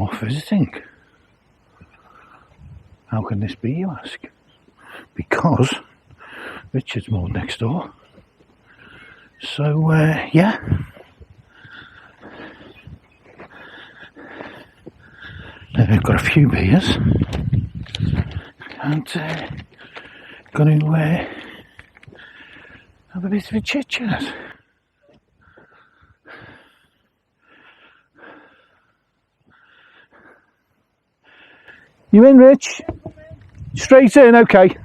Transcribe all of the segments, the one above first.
I'm off visiting. How can this be, you ask? Because Richard's moved next door. So, yeah. I've got a few beers. And going to have a bit of a chit chat. You in, Rich? Straight in, okay.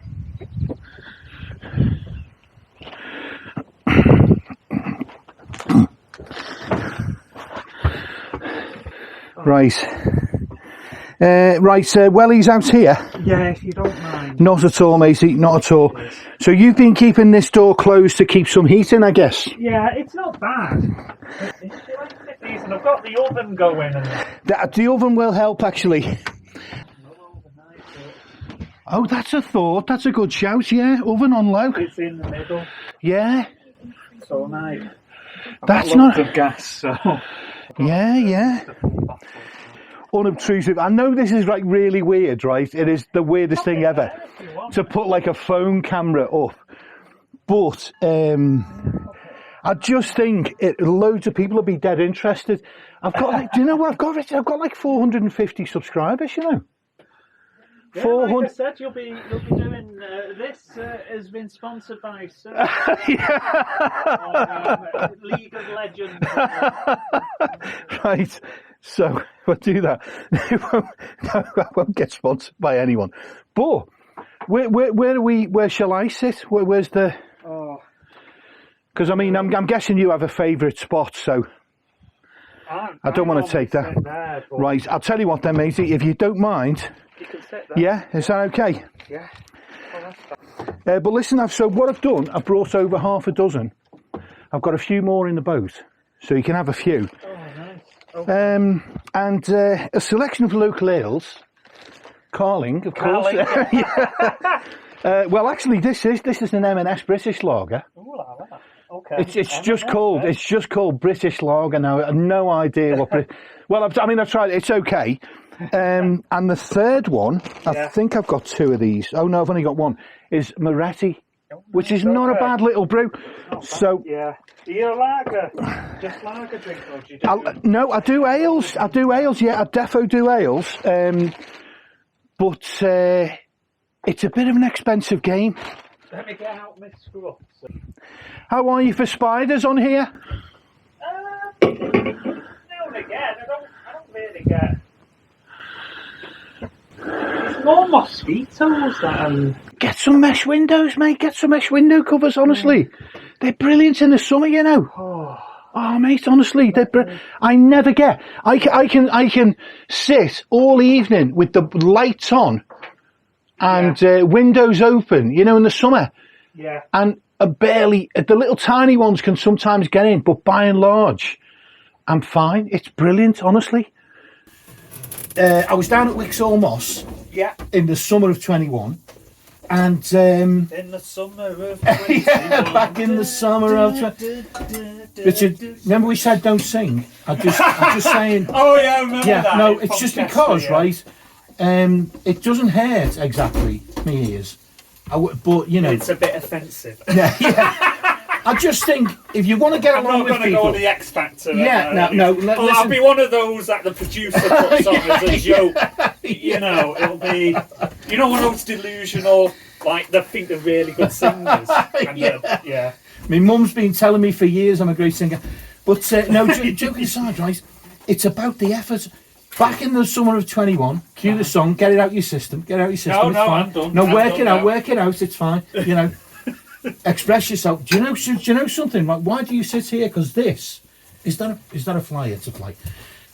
Right. Well, he's out here. Yeah, if you don't mind. Not at all, matey, not at all. So you've been keeping this door closed to keep some heat in, I guess? Yeah, it's not bad. And I've got the oven going. And the oven will help, actually. Oh, that's a thought. That's a good shout, yeah. Oven on low. It's in the middle. Yeah. So nice. That's not... of gas, so... Yeah. Unobtrusive. I know this is like really weird, right? It is the weirdest thing ever to put like a phone camera up. But I just think loads of people will be dead interested. I've got like, do you know what I've got, Richard? I've got like 450 subscribers, you know. Yeah, 400. Like I said, you'll be doing this has been sponsored by League of Legends. Right, so we'll do that. I won't get sponsored by anyone. But where shall I sit? Where's the? Because I mean, I'm guessing you have a favourite spot, so I don't want to take that. There, right, I'll tell you what then, matey. If you don't mind. You can sit there. Yeah, is that okay? Yeah. Oh, that's fine. But listen, so what I've done, I've brought over half a dozen. I've got a few more in the boat, so you can have a few. Oh, nice. Okay. And a selection of local ales. Carling, of course. Well, actually, this is an M&S British lager. Ooh la la. Okay. It's just called British Lager now. I have no idea what. Well, I've tried it. It's okay. And the third one, I think I've got two of these. Oh no, I've only got one. Is Moretti, which is not a bad little brew. So yeah, are you a lager? Just lager drink, or do you do? No, I do ales. Yeah, I defo do ales. But it's a bit of an expensive game. Let me get out my screw. How are you for spiders on here? Now and again, I don't really get. It's more mosquitoes that Get some mesh windows, mate. Get some mesh window covers, honestly. They're brilliant in the summer, you know. Oh mate, honestly, I never get... I can sit all evening with the lights on and windows open, you know, in the summer. Yeah. And barely... The little tiny ones can sometimes get in, but by and large, I'm fine. It's brilliant, honestly. I was down at Wixall Moss in the summer of 21 and in the summer of 21 back in the summer of 21 Richard, remember we said don't sing? I'm just saying oh yeah, I remember that. No, it's just because right it doesn't hurt exactly me ears but you know it's a bit offensive. yeah I just think if you want to get along with people... I'm not going to go on the X Factor. No. I'll be one of those that the producer puts on as a joke. You know, it'll be... You know, one of those delusional, like, they think they're really good singers. And My mum's been telling me for years I'm a great singer. But, no, joking aside, right, it's about the effort. Back in the summer of 21, cue the song, get it out your system, No, it's fine. I'm done. No, work it out, it's fine, you know. Express yourself. Do you know something? Like, why do you sit here? Because this is that a fly? It's a fly.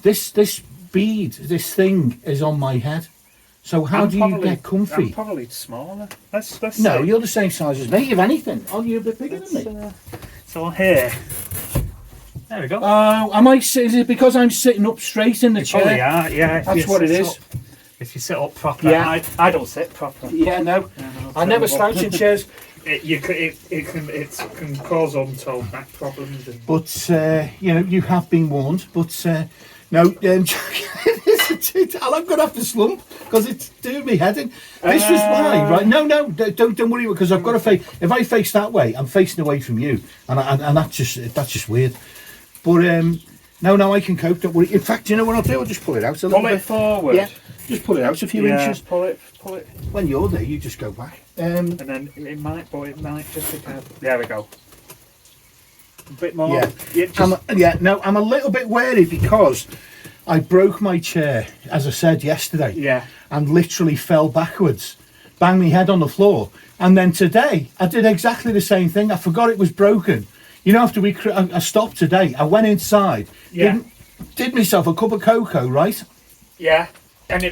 This bead, this thing is on my head. So how do you get comfy? I'm probably smaller. Let's no, see. You're the same size as me. If anything, you're a bit bigger than me. So here. There we go. Oh, is it because I'm sitting up straight in the chair? Yeah. That's what it is. If you sit up proper, I don't sit proper. Yeah, no. I never slouch in chairs. It can cause untold back problems. But you know, you have been warned. But no, this I'm going to have to slump because it's doing me head in. This was why, right? No, don't worry, because I've got to face. If I face that way, I'm facing away from you, and that's just weird. But no, I can cope. Don't worry. In fact, you know what I'll do? I'll just pull it out a little bit. Pull it forward. Yeah, just pull it out a few inches. Pull it. When you're there, you just go back. And then it might just be careful. There we go. A bit more. Yeah. I'm a little bit wary because I broke my chair, as I said yesterday. Yeah. And literally fell backwards, banged my head on the floor, and then today I did exactly the same thing. I forgot it was broken. You know, after I stopped today, I went inside. Yeah. Did myself a cup of cocoa, right? Yeah. And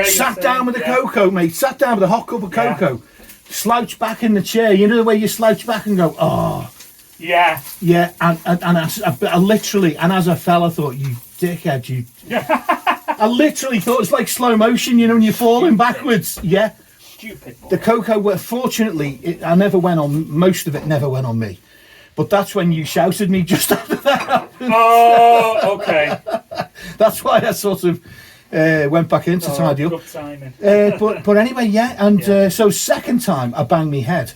sat down with the cocoa, mate. Sat down with a hot cup of cocoa. Slouched back in the chair. You know the way you slouch back and go, oh. Yeah. Yeah. And I literally, and as I fell, I thought, you dickhead, you. I literally thought it's like slow motion, you know, when you're falling backwards. Yeah. Stupid boy. The cocoa, fortunately, most of it never went on me. But that's when you shouted me just after that. Oh, okay. That's why I sort of went back in to tidy up. Good timing. But anyway, yeah. And so second time I banged my head.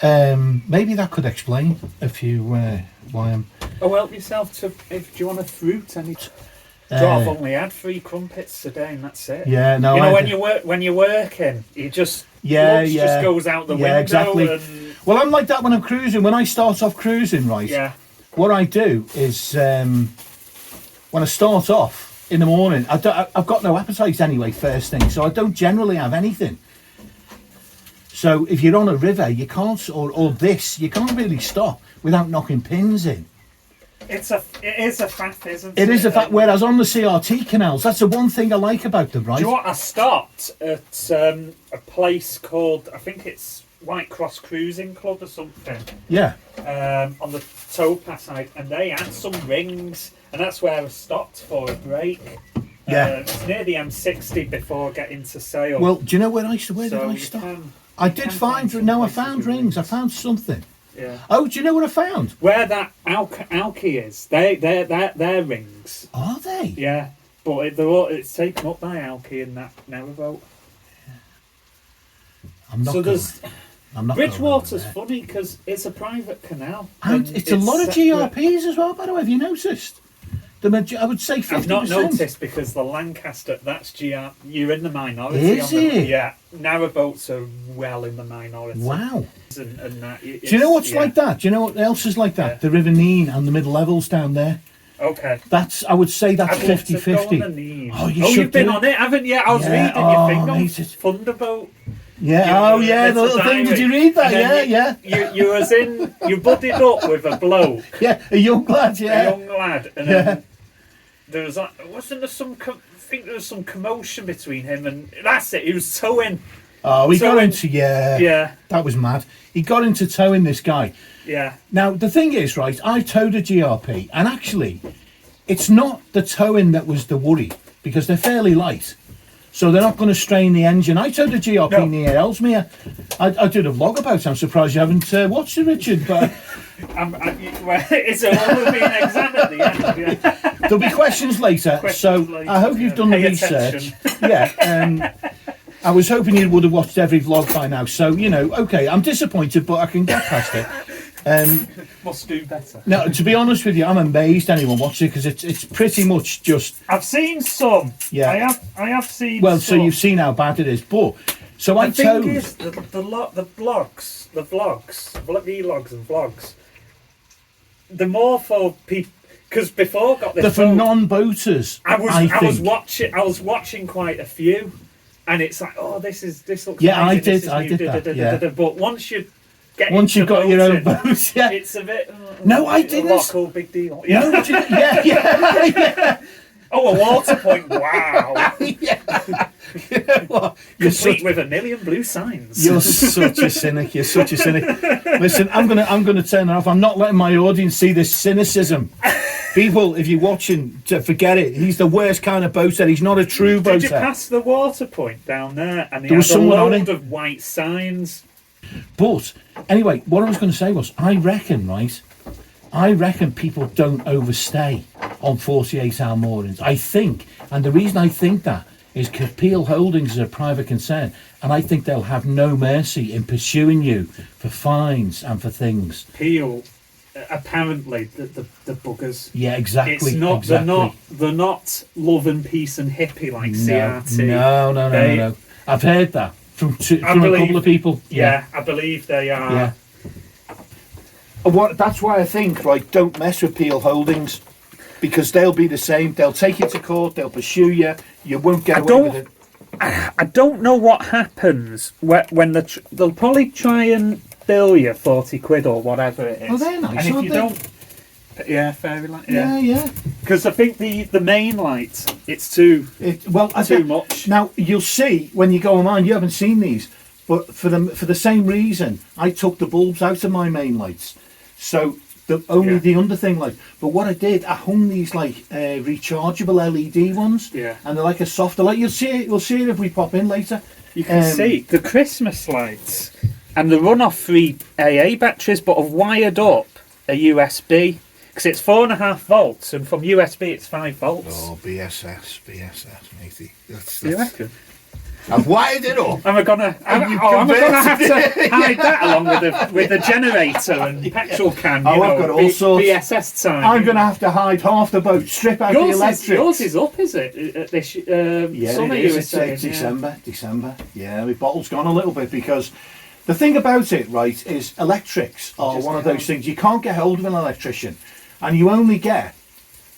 Maybe that could explain a few why I'm. Oh, help yourself to. Do you want a fruit? I've only had 3 crumpets today, and that's it. Yeah, no. You know, when you're working, you just just goes out the window. Yeah, exactly. And... Well, I'm like that when I'm cruising. When I start off cruising, right? Yeah. What I do is when I start off in the morning, I've got no appetite anyway. First thing, so I don't generally have anything. So if you're on a river, you can't, or this, you can't really stop without knocking pins in. It is a fact, isn't it? It is a fact. Whereas on the CRT canals, that's the one thing I like about them, right? Do you know what? I stopped at a place called, I think it's White Cross Cruising Club or something. Yeah. On the towpath side, and they had some rings, and that's where I stopped for a break. Yeah. It's near the M60 before getting to Sale. Well, do you know where did I stop? I found rings. I found something. Yeah. Oh, do you know what I found? Where that Alki is, they're rings. Are they? Yeah, but it's taken up by Alki and that narrowboat. Yeah. I'm not. So there's. I'm not. Bridgewater's funny because it's a private canal, and it's a lot of GRPs as well. By the way, have you noticed? I would say 50%. I've not noticed because the Lancaster, that's GR. You're in the minority. Is it? Yeah, narrowboats are well in the minority. Wow. And that, do you know what's like that? Do you know what else is like that? Yeah. The River Nene and the middle levels down there. Okay. I would say that's 50-50. Oh, you've been on it, haven't you? I was reading your thing on Thunderboat. Yeah, the little thing. Did you read that? Yeah. You was in. You budded up with a bloke. Yeah, a young lad. Yeah, a young lad, and then there was wasn't there some? I think there was some commotion between him and that's it. He was towing. Oh, he got into yeah. That was mad. He got into towing this guy. Yeah. Now the thing is, right? I towed a GRP, and actually, it's not the towing that was the worry because they're fairly light. So they're not going to strain the engine. I towed a GRP near Ellesmere. I did a vlog about it. I'm surprised you haven't watched it, Richard. But it's all being examined at the end. Yeah. There'll be questions later. I hope you've done the research. Yeah. I was hoping you would have watched every vlog by now. So, okay, I'm disappointed, but I can get past it. Must do better. Now, to be honest with you, I'm amazed anyone watches it because it's pretty much just. I've seen some. Yeah, I have seen. Well, some. So you've seen how bad it is, but so I towed. The thing is, the vlogs, vlogs and vlogs. The more for people, because before I got this. For non-boaters. I was watching quite a few, and it's like, oh, this looks. Yeah, amazing. I did that. Yeah. But once you've got your own boat, yeah, it's a bit. No, I didn't. What cool big deal? Yeah. No, yeah. Oh, a water point! Wow. Yeah. Complete with 1 million blue signs. You're such a cynic. Listen, I'm gonna turn it off. I'm not letting my audience see this cynicism. People, if you're watching, forget it. He's the worst kind of boater. He's not a true boater. Did you pass the water point down there? And there was someone on it. Of white signs. But anyway, what I was going to say was, I reckon people don't overstay. on 48-hour moorings. I think, and the reason I think that is because Peel Holdings is a private concern, and I think they'll have no mercy in pursuing you for fines and for things. Peel, apparently, the buggers. Yeah, exactly. It's not. Exactly. They're not love and peace and hippie like CRT. No. I've heard that from a couple of people. Yeah, I believe they are. Yeah. That's why I think, like, don't mess with Peel Holdings, because they'll be the same. They'll take you to court. They'll pursue you. You won't get away with it. I don't know what happens when they'll probably try and bill you 40 quid or whatever it is. Oh, they're nice, and if aren't you they? don't, yeah, fair enough. Yeah. Because I think the main light, it's too much. Now you'll see when you go online. You haven't seen these, but for the same reason, I took the bulbs out of my main lights, so only the under thing light. But what I did, I hung these like rechargeable LED ones, and they're like a softer light. You'll see it. We'll see it if we pop in later. You can see the Christmas lights and the run-off free AA batteries, but have wired up a USB. Because it's 4.5 volts, and from USB it's 5 volts. Oh, BSS, matey. That's, you reckon? I've wired it up. Am I gonna have to hide that along with the generator and petrol can? I've got all sorts. BSS time. I'm gonna have to hide half the boat, strip out the electrics. Yours is up, is it? This summer, it is. It's December. Yeah, my bottle's gone a little bit because the thing about it, right, is electrics are one of those things you can't get hold of an electrician. And you only get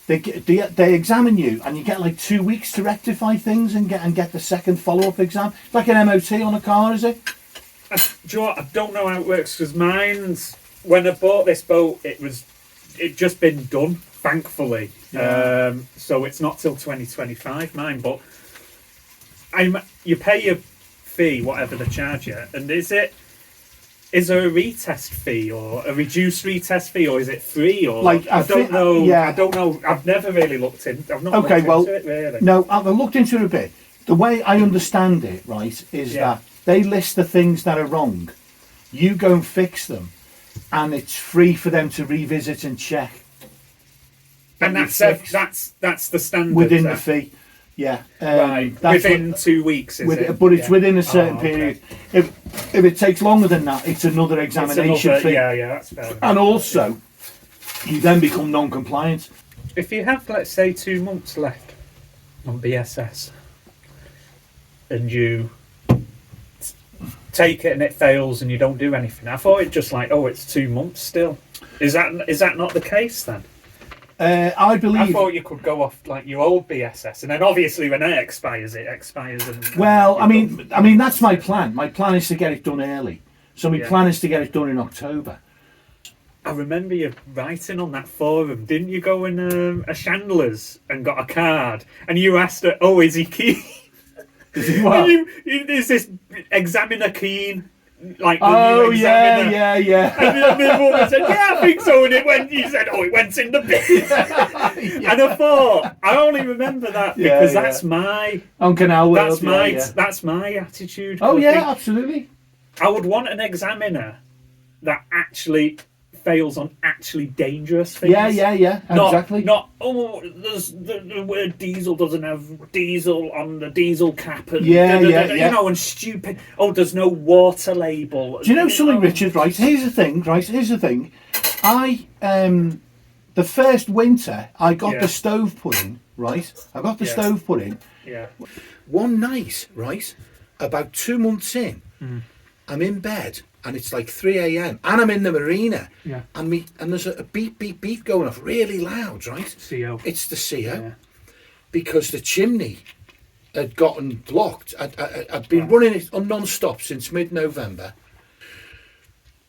they examine you, and you get like 2 weeks to rectify things and get the second follow-up exam. It's like an MOT on a car, is it? Do you know what? I don't know how it works, because mine's, when I bought this boat, it just been done, thankfully. Yeah. So it's not till 2025, mine. But you pay your fee, whatever they charge you, and is there a retest fee or a reduced retest fee, or is it free? Or like I don't know. Yeah. I don't know. I've never really looked in. I've not looked into it really. No, I've looked into it a bit. The way I understand it, right, is that they list the things that are wrong. You go and fix them, and it's free for them to revisit and check. And that's the standard within the fee. Yeah, right. Within 2 weeks, but it's within a certain period. If it takes longer than that, it's another examination fee. Yeah, that's fair. And also, you then become non-compliant. If you have, let's say, 2 months left on BSS, and you take it and it fails and you don't do anything, I thought it just like, it's 2 months still. Is that not the case then? I believe. I thought you could go off like your old BSS, and then obviously when it expires. And well, I mean that's my plan. My plan is to get it done early. So my plan is to get it done in October. I remember you writing on that forum, didn't you? Go in a Chandler's and got a card, and you asked her, "Oh, is he keen? Is this examiner keen?" Like the new examiner. yeah. And the woman said, "Yeah, I think so." And it went. You said, "Oh, it went in the bin." And I thought, I only remember that because that's my on Canal World. That's my attitude. Oh yeah, absolutely. I would want an examiner that actually fails on actually dangerous things. Yeah, exactly. Not there's the word diesel doesn't have diesel on the diesel cap and you know, and stupid. Oh, there's no water label. Do you know something, Richard? Right, here's the thing. I the first winter I got the stove put in. Right, I got the stove put in. Yeah. One night, right, about 2 months in, I'm in bed. And it's like 3 a.m. and I'm in the marina. Yeah. And there's a beep, beep, beep going off really loud, right? CO. It's the CO. Because the chimney had gotten blocked. I'd been running it non-stop since mid-November.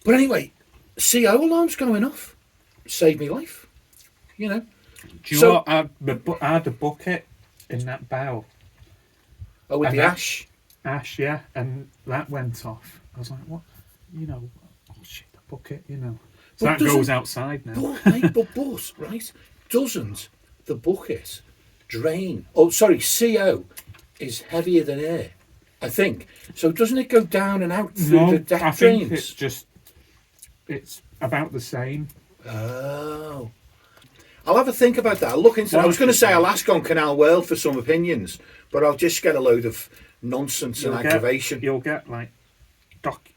But anyway, CO alarm's going off. Saved me life, you know. Do you know what? I had a bucket in that bow. Oh, with the ash? Ash, yeah. And that went off. I was like, what? You know, shit, the bucket, you know. So that goes outside now. But, right, doesn't the bucket drain? Oh, sorry, CO is heavier than air, I think. So doesn't it go down and out through the deck drains? I think it's about the same. Oh. I'll have a think about that. I'll look into it. I was going to say I'll ask on Canal World for some opinions, but I'll just get a load of nonsense and aggravation. You'll get like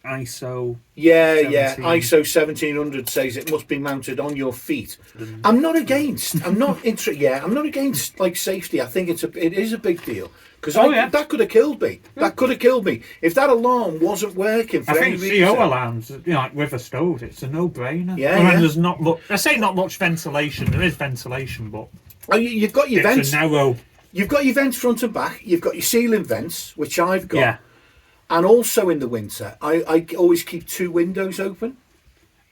ISO. Yeah, 17. yeah. ISO 1700 says it must be mounted on your feet. I'm not against. I'm not against like safety. I think it is a big deal because that could have killed me. That could have killed me if that alarm wasn't working for any reason. CO alarms, like with a stove, it's a no-brainer. Yeah, There's not much. I say not much ventilation. There is ventilation, but you've got your vents. It's a narrow. You've got your vents front and back. You've got your ceiling vents, which I've got. Yeah. And also in the winter, I always keep 2 windows open.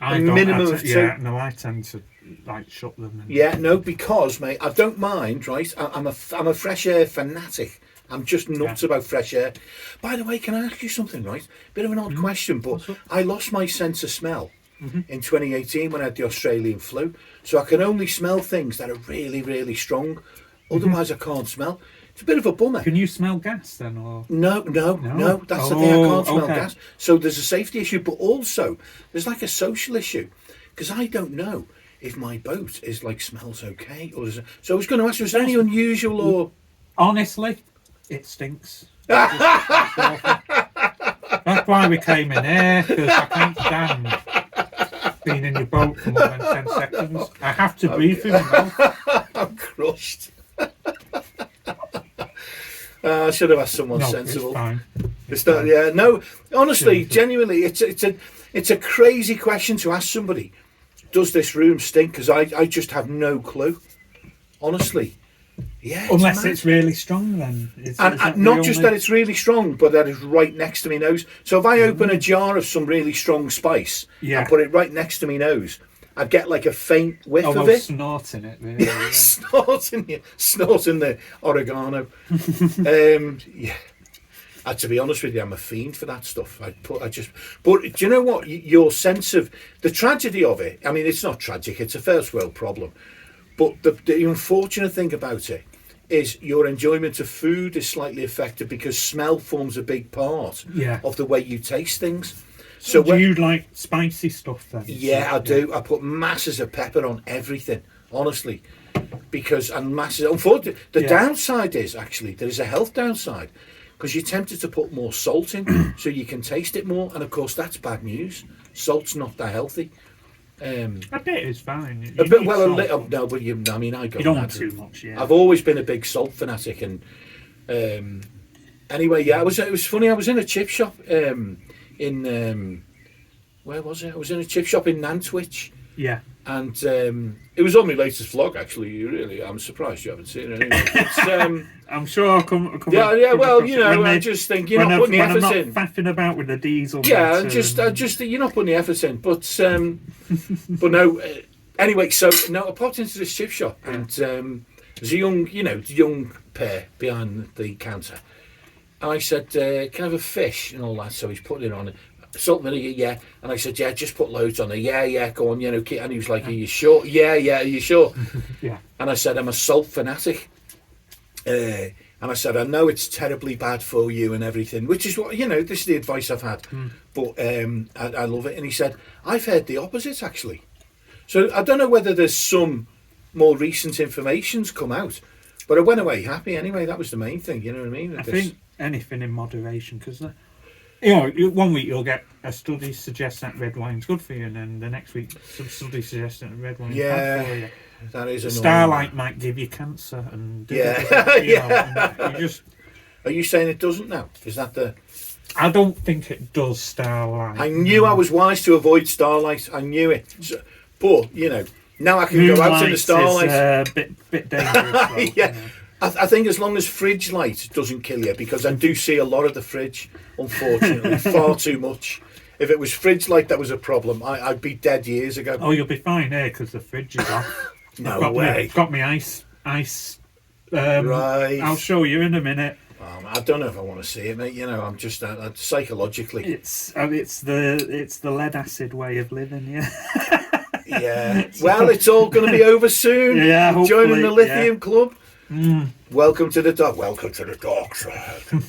A minimum of 2. Yeah, no, I tend to like shut them. Because mate, I don't mind. Right, I'm a fresh air fanatic. I'm just nuts about fresh air. By the way, can I ask you something? Right, bit of an odd question, but I lost my sense of smell in 2018 when I had the Australian flu. So I can only smell things that are really, really strong. Otherwise, I can't smell. It's a bit of a bummer. Can you smell gas then, or no? That's the thing. I can't smell gas. So there's a safety issue, but also there's like a social issue because I don't know if my boat is like smells okay or so. I was going to ask you, is there any unusual or? Honestly, it stinks. That's why we came in here, because I can't stand being in your boat for more than 10 seconds. I have to breathe through my mouth. I'm crushed. I should have asked someone sensible. It's fine. No. Honestly, genuinely, it's a crazy question to ask somebody. Does this room stink? Because I just have no clue. Honestly, yeah. Unless it's really strong, then. And not just that it's really strong, but that it's right next to my nose. So if I open a jar of some really strong spice and put it right next to my nose, I'd get like a faint whiff of it. Snorting it, really. Yeah. snorting the oregano. To be honest with you, I'm a fiend for that stuff. But do you know what? Your sense of the tragedy of it. I mean, it's not tragic. It's a first world problem. But the unfortunate thing about it is your enjoyment of food is slightly affected because smell forms a big part of the way you taste things. So do you like spicy stuff then? Yeah, I do. I put masses of pepper on everything, honestly, unfortunately, the downside is actually there is a health downside because you're tempted to put more salt in so you can taste it more, and of course that's bad news. Salt's not that healthy. A bit is fine. A little. No, but I go. You don't want too much. Yeah. I've always been a big salt fanatic, and anyway, it was funny. I was in a chip shop. Where was it? I was in a chip shop in Nantwich. Yeah. And it was on my latest vlog, actually. I'm surprised you haven't seen it anyway. I'm sure I'll come. Well, I just think you're not putting the effort in. I'm not faffing about with the diesel. Yeah, just you're not putting the effort in. But no. Anyway, I popped into this chip shop and there's a young pair behind the counter. And I said, can I have a fish and all that? So he's putting it on. Salt and vinegar, yeah. And I said, yeah, just put loads on there. Yeah, go on, And he was like, are you sure? Yeah, are you sure? Yeah. And I said, I'm a salt fanatic. And I said, I know it's terribly bad for you and everything, which is what, this is the advice I've had. But I love it. And he said, I've heard the opposite, actually. So I don't know whether there's some more recent information's come out. But I went away happy anyway. That was the main thing, you know what I mean? I think anything in moderation, because 1 week you'll get a study suggests that red wine's good for you, and then the next week some study suggests that red wine's bad for you. That is annoying. Starlight might give you cancer, and Are you saying it doesn't now? Is that the? I don't think it does. Starlight. I knew I was wise to avoid starlight. I knew it, but now I can Moonlight go out in the starlight. Is a bit dangerous. Yeah. I think as long as fridge light doesn't kill you, because I do see a lot of the fridge, unfortunately, far too much. If it was fridge light that was a problem, I'd be dead years ago. Oh, you'll be fine here because the fridge is off. No way. Got me ice. Right. I'll show you in a minute. I don't know if I want to see it, mate. I'm just psychologically. It's the lead acid way of living, yeah. Yeah. Well, it's all going to be over soon. Yeah, hopefully, joining the lithium club. Welcome to the dark side. Do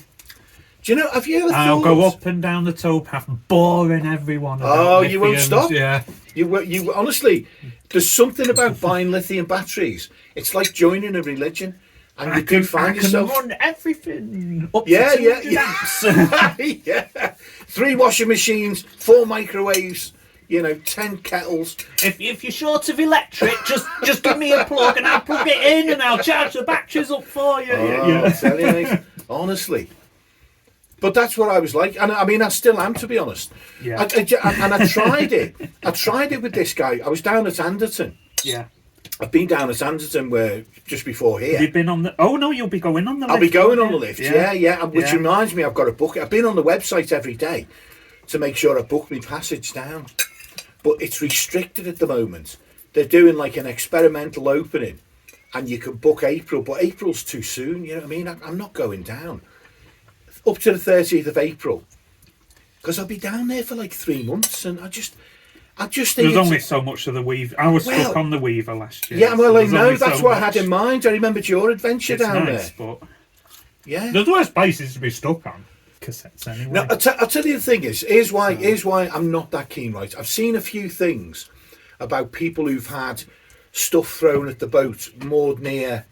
you know? Have you ever? I'll go up and down the towpath, boring everyone. Oh, you won't stop. Yeah. You honestly, there's something about buying lithium batteries. It's like joining a religion, and you do find yourself. I can run everything up Yeah, to 200 amps. yeah. 3 washing machines, 4 microwaves, 10 kettles. If you're short of electric, just give me a plug and I'll plug it in and I'll charge the batteries up for you. I'll tell you, mate, honestly. But that's what I was like, and I mean, I still am, to be honest. Yeah. And I tried it. I tried it with this guy. I was down at Anderton. Yeah. I've been down at Anderton where just before here. You've been on the... Oh, no, you'll be going on the lift. I'll be going on you? the lift, yeah. Which Yeah. reminds me, I've got to book it. I've been on the website every day to make sure I book my passage down. But it's restricted at the moment. They're doing like an experimental opening, and you can book April, but April's too soon, you know what I mean? I'm not going down. Up to the 30th of April. Because I'll be down there for like 3 months, and I just think There's only so much of the Weaver. I was stuck on the Weaver last year. Yeah, well, so I know. only That's so what I much. had in mind. I remembered your adventure It's down nice, there. but Yeah. there's worse places to be stuck on. Cassettes, anyway. Now, I'll tell you the thing is, here's why I'm not that keen, right? I've seen a few things about people who've had stuff thrown at the boat moored near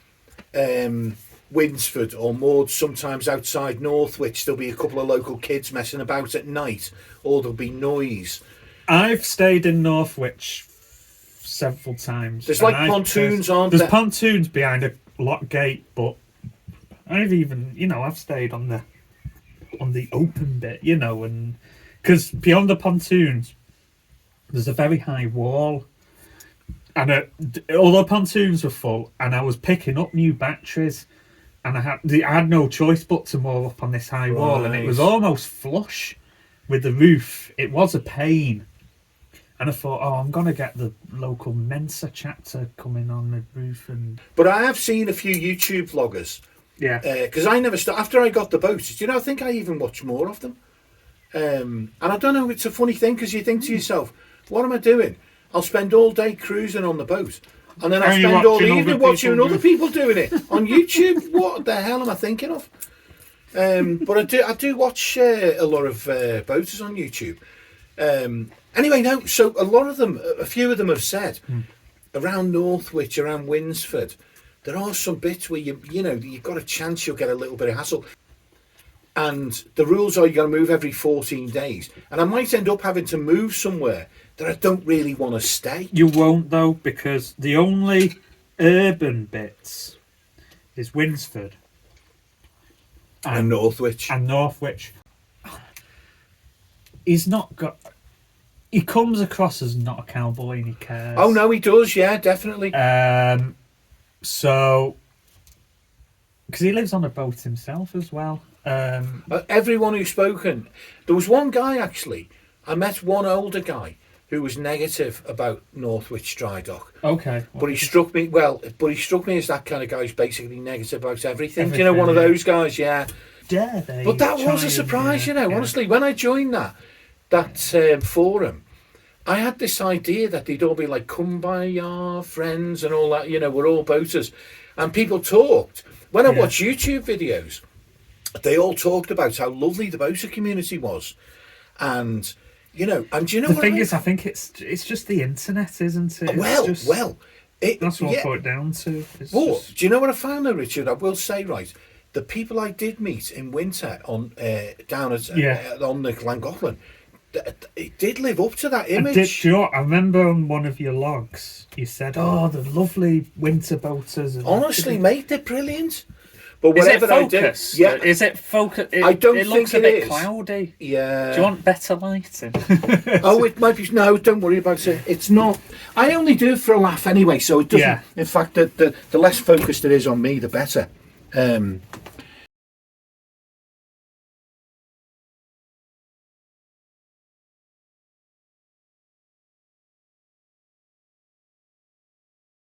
Winsford or moored sometimes outside Northwich. There'll be a couple of local kids messing about at night, or there'll be noise. I've stayed in Northwich several times. There's and like pontoons, aren't There's there? pontoons behind a lock gate, but I've even, I've stayed on the open bit, and because beyond the pontoons, there's a very high wall, and all the pontoons were full, and I was picking up new batteries, and I had no choice but to moor up on this high wall, and it was almost flush with the roof. It was a pain. And I thought, I'm going to get the local Mensa chapter coming on the roof. But I have seen a few YouTube vloggers. Yeah. Because I never stopped. After I got the boat, I think I even watched more of them. And I don't know, it's a funny thing, because you think to yourself, what am I doing? I'll spend all day cruising on the boat. And then I'll spend all evening watching other people doing it on YouTube. What the hell am I thinking of? But I do watch a lot of boaters on YouTube. Anyway, no, so a few of them have said, around Northwich, around Winsford, there are some bits where you've got a chance you'll get a little bit of hassle. And the rules are you've got to move every 14 days. And I might end up having to move somewhere that I don't really want to stay. You won't, though, because the only urban bits is Winsford. And Northwich. And Northwich. He's not got... He comes across as not a cowboy and he cares. Oh, no, he does, yeah, definitely. So... Because he lives on a boat himself as well. Everyone who's spoken... There was one guy, actually. I met one older guy who was negative about Northwich Dry Dock. Okay. But he struck me as that kind of guy who's basically negative about everything. Do you know, one of those guys, yeah. Dare they? But that was a surprise, honestly. When I joined that forum, I had this idea that they'd all be like kumbaya friends and all that, we're all boaters. And people talked. When I watched YouTube videos, they all talked about how lovely the boater community was. And, do you know the thing is, I think it's just the internet, isn't it? That's what I put it down to. Do you know what I found though, Richard? I will say, right, the people I did meet in winter on down at on the Llangollen, it did live up to that image. I remember on one of your logs, you said, the lovely winter boaters. Honestly, mate, they're brilliant. But whatever I do, is it focus? I don't it think looks it a bit is. cloudy. Yeah. Do you want better lighting? It might be. No, don't worry about it. It's not. I only do it for a laugh anyway, so it doesn't. Yeah. In fact, the less focused it is on me, the better.